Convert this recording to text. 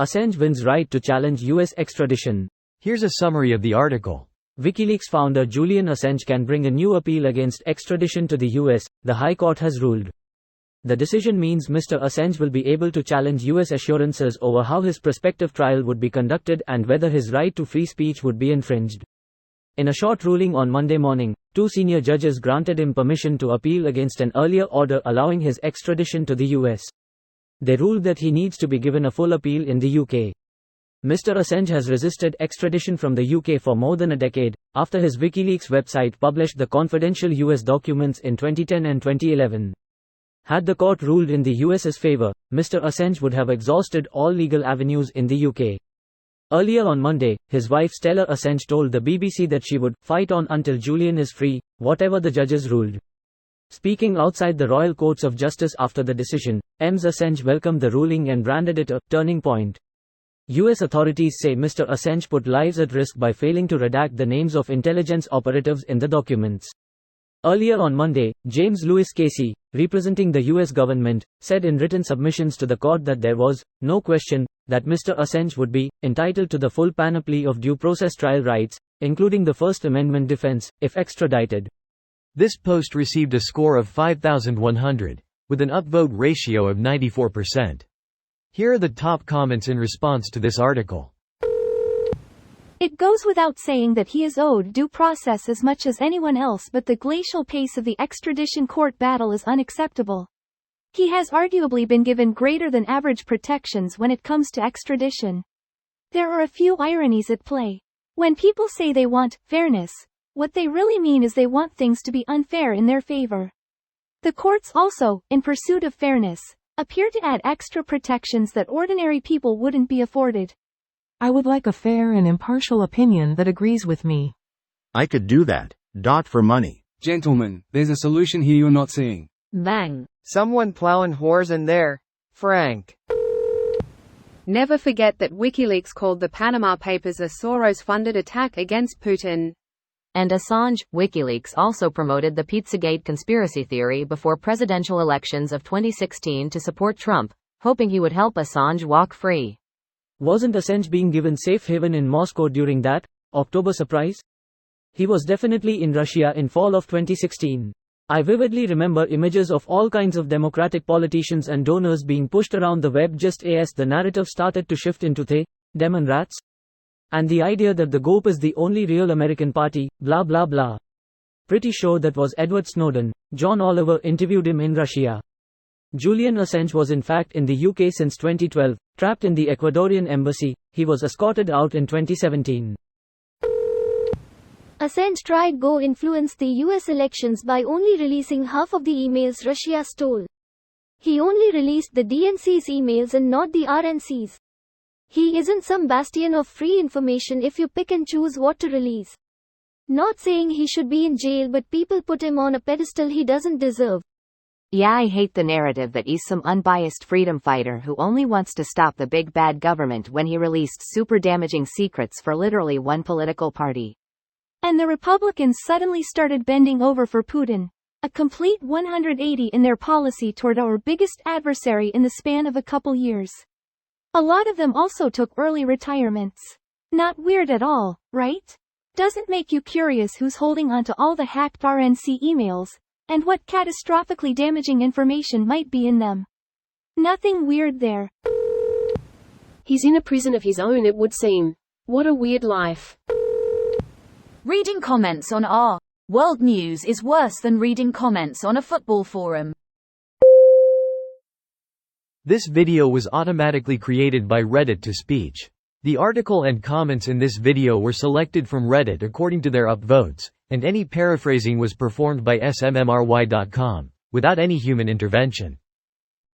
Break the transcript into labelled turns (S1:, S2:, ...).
S1: Assange wins right to challenge US extradition.
S2: Here's a summary of the article.
S1: WikiLeaks founder Julian Assange can bring a new appeal against extradition to the US, the High Court has ruled. The decision means Mr. Assange will be able to challenge US assurances over how his prospective trial would be conducted and whether his right to free speech would be infringed. In a short ruling on Monday morning, two senior judges granted him permission to appeal against an earlier order allowing his extradition to the US. They ruled that he needs to be given a full appeal in the UK. Mr. Assange has resisted extradition from the UK for more than a decade, after his WikiLeaks website published the confidential US documents in 2010 and 2011. Had the court ruled in the US's favor, Mr. Assange would have exhausted all legal avenues in the UK. Earlier on Monday, his wife Stella Assange told the BBC that she would fight on until Julian is free, whatever the judges ruled. Speaking outside the Royal Courts of Justice after the decision, Ms. Assange welcomed the ruling and branded it a turning point. US authorities say Mr. Assange put lives at risk by failing to redact the names of intelligence operatives in the documents. Earlier on Monday, James Lewis Casey, representing the US government, said in written submissions to the court that there was no question that Mr. Assange would be entitled to the full panoply of due process trial rights, including the First Amendment defense, if extradited.
S2: This post received a score of 5,100, with an upvote ratio of 94%. Here are the top comments in response to this article.
S3: It goes without saying that he is owed due process as much as anyone else, but the glacial pace of the extradition court battle is unacceptable. He has arguably been given greater than average protections when it comes to extradition. There are a few ironies at play. When people say they want fairness, what they really mean is they want things to be unfair in their favor. The courts also, in pursuit of fairness, appear to add extra protections that ordinary people wouldn't be afforded.
S4: I would like a fair and impartial opinion that agrees with me.
S5: I could do that. For money.
S6: Gentlemen, there's a solution here you're not seeing.
S7: Bang.
S8: Someone plowing whores in there. Frank.
S7: Never forget that WikiLeaks called the Panama Papers a Soros-funded attack against Putin.
S9: And Assange, WikiLeaks also promoted the Pizzagate conspiracy theory before presidential elections of 2016 to support Trump, hoping he would help Assange walk free.
S1: Wasn't Assange being given safe haven in Moscow during that October surprise? He was definitely in Russia in fall of 2016. I vividly remember images of all kinds of Democratic politicians and donors being pushed around the web just as the narrative started to shift into they, them and rats. And the idea that the GOP is the only real American party, blah blah blah. Pretty sure that was Edward Snowden. John Oliver interviewed him in Russia. Julian Assange was in fact in the UK since 2012, trapped in the Ecuadorian embassy. He was escorted out in 2017.
S3: Assange tried to influence the US elections by only releasing half of the emails Russia stole. He only released the DNC's emails and not the RNC's. He isn't some bastion of free information if you pick and choose what to release. Not saying he should be in jail, but people put him on a pedestal he doesn't deserve.
S9: Yeah, I hate the narrative that he's some unbiased freedom fighter who only wants to stop the big bad government when he released super damaging secrets for literally one political party.
S3: And the Republicans suddenly started bending over for Putin. A complete 180 in their policy toward our biggest adversary in the span of a couple years. A lot of them also took early retirements. Not weird at all, right? Doesn't make you curious who's holding onto all the hacked RNC emails, and what catastrophically damaging information might be in them. Nothing weird there.
S10: He's in a prison of his own, it would seem. What a weird life.
S11: Reading comments on our world news is worse than reading comments on a football forum.
S2: This video was automatically created by Reddit to speech. The article and comments in this video were selected from Reddit according to their upvotes, and any paraphrasing was performed by smmry.com, without any human intervention.